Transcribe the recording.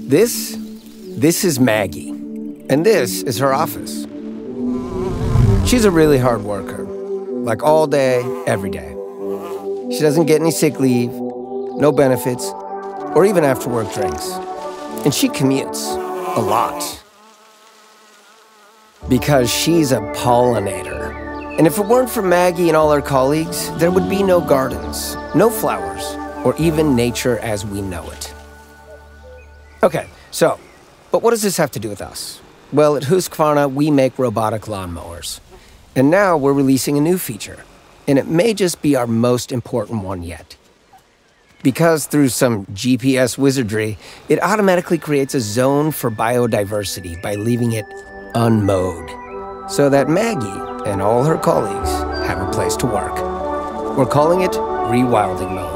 This is Maggie, and this is her office. She's a really hard worker, like all day, every day. She doesn't get any sick leave, no benefits, or even after-work drinks. And she commutes a lot. Because she's a pollinator. And if it weren't for Maggie and all her colleagues, there would be no gardens, no flowers, or even nature as we know it. Okay, but what does this have to do with us? Well, at Husqvarna, we make robotic lawnmowers. And now we're releasing a new feature. And it may just be our most important one yet. Because through some GPS wizardry, it automatically creates a zone for biodiversity by leaving it unmowed, so that Maggie and all her colleagues have a place to work. We're calling it rewilding mode.